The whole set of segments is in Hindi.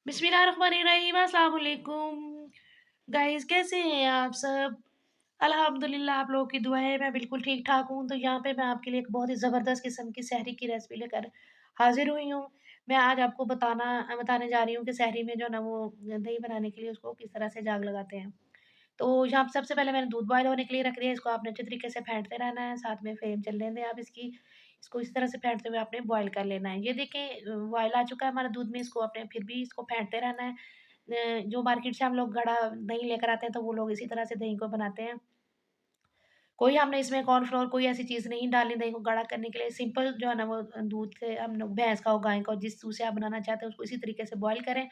बिस्मिल्लाहिर्रहमानिर्रहीम, अस्सलाम वालेकुम। गाइस, कैसे हैं आप सब? अल्हम्दुलिल्लाह, आप लोगों की दुआ है मैं बिल्कुल ठीक-ठाक हूँ। तो यहाँ पे मैं आपके लिए एक बहुत ही ज़बरदस्त किस्म की सहरी की रेसिपी लेकर हाज़िर हुई हूँ। मैं आज आपको बताने जा रही हूँ कि सहरी में जो है ना वो दही बनाने के लिए उसको किस तरह से जाग लगाते हैं। तो यहाँ पे सबसे पहले मैंने दूध बॉयल होने के लिए रख दिया, इसको आपने अच्छे तरीके से फेंटते रहना है, साथ में फ्लेम चलने दें आप इसकी। इसको इस तरह से फेंटते हुए आपने बॉयल कर लेना है। ये देखें बॉयल आ चुका है हमारा दूध में, इसको आपने फिर भी इसको फेंटते रहना है। जो मार्केट से हम लोग गढ़ा दही लेकर आते हैं, तो वो लोग इसी तरह से दही को बनाते हैं। कोई हमने इसमें कॉर्नफ्लोर कोई ऐसी चीज़ नहीं डाली दही को गाढ़ा करने के लिए। सिंपल जो है ना वो दूध से हम लोग भैंस का हो, गाय का हो, जिस दूध से आप बनाना चाहते हैं उसको इसी तरीके से बॉयल करें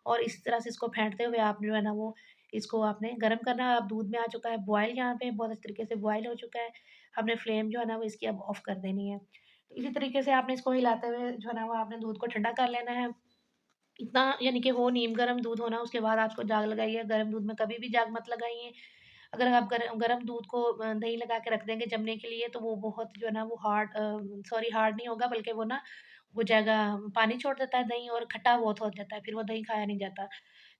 और इस तरह से इसको फेंटते हुए आप जो है ना वो इसको आपने गरम करना है। अब दूध में आ चुका है बॉयल, यहाँ पे बहुत अच्छे तरीके से बॉयल हो चुका है। हमने फ्लेम जो है ना वो इसकी अब ऑफ कर देनी है। तो इसी तरीके से आपने इसको हिलाते हुए जो है ना वो आपने दूध को ठंडा कर लेना है। इतना यानी कि हो नीम गर्म दूध होना, उसके बाद आप इसको जाग लगाइए। गर्म दूध में कभी भी जाग मत लगाइए। अगर आप गरम दूध को दही लगा के रख देंगे जमने के लिए, तो वो बहुत जो है ना वो हार्ड नहीं होगा, बल्कि वो ना हो जाएगा, पानी छोड़ देता है दही और खट्टा बहुत हो जाता है, फिर वो दही खाया नहीं जाता।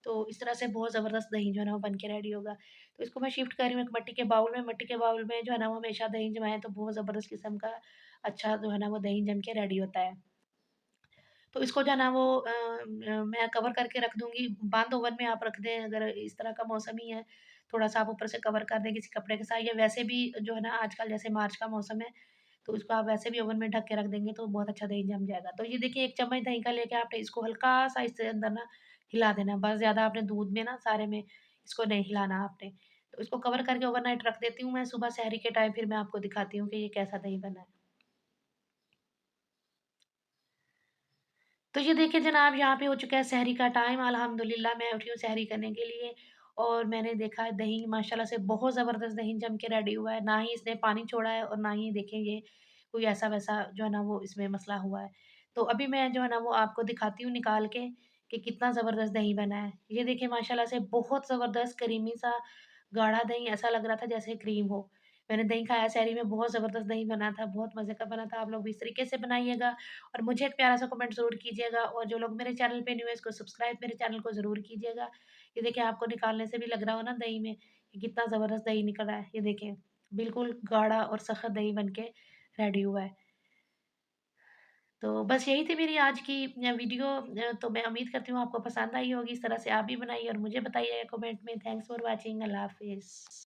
तो इस तरह से बहुत ज़बरदस्त दही जो है ना वो बन के रेडी होगा। तो इसको मैं शिफ्ट कर रही हूँ एक मट्टी के बाउल में जो है ना वो हमेशा दही जमाएँ तो बहुत ज़बरदस्त किस्म का अच्छा जो है ना वो दही जम के रेडी होता है। तो इसको जो है ना वो मैं कवर करके रख दूँगी। बंद ओवन में आप रख दें, अगर इस तरह का मौसम ही है, थोड़ा-सा आप ऊपर से कवर कर दें किसी कपड़े के साथ, या वैसे भी जो है ना आजकल जैसे मार्च का मौसम है, तो इसको आप वैसे भी ओवन में ढक के रख देंगे तो बहुत अच्छा दही जम जाएगा। तो ये देखिए 1 चम्मच दही का लेके आपने इसको हल्का-सा इससे अंदर ना हिला देना है, बस ज़्यादा आपने दूध में ना सारे में इसको नहीं हिलाना आपने। तो इसको कवर करके ओवरनाइट रख देती हूँ मैं, सुबह सहरी के टाइम फिर मैं आपको दिखाती हूँ कि ये कैसा दही बना है। तो ये देखिए जनाब, यहाँ पे हो चुका है सहरी का टाइम। अल्हम्दुलिल्लाह मैं उठी हूँ सहरी करने के लिए और मैंने देखा है दही माशाल्लाह से बहुत ज़बरदस्त दही जम के रेडी हुआ है। ना ही इसने पानी छोड़ा है और ना ही देखिए ये कोई ऐसा-वैसा जो है ना वो इसमें मसला हुआ है। तो अभी मैं जो है ना वो आपको दिखाती हूँ निकाल के कि कितना ज़बरदस्त दही बना है। ये देखिए माशाल्लाह से बहुत ज़बरदस्त क्रीमी सा गाढ़ा दही, ऐसा लग रहा था जैसे क्रीम हो। मैंने दही खाया सहरी में, बहुत ज़बरदस्त दही बना था, बहुत मज़े का बना था। आप लोग भी इस तरीके से बनाइएगा और मुझे एक प्यारा-सा कमेंट ज़रूर कीजिएगा और जो लोग मेरे चैनल पे न्यू है, इसको सब्सक्राइब मेरे चैनल को ज़रूर कीजिएगा। ये देखिए आपको निकालने से भी लग रहा हो ना दही में कि कितना ज़बरदस्त दही निकल रहा है। ये देखें, बिल्कुल गाढ़ा और सख्त दही बन के रेडी हुआ है। तो बस यही थी मेरी आज की वीडियो। तो मैं उम्मीद करती हूँ आपको पसंद आई होगी। इस तरह से आप भी बनाइए और मुझे बताइएगा कमेंट में। Thanks for watching. अल्लाह हाफ़िज़।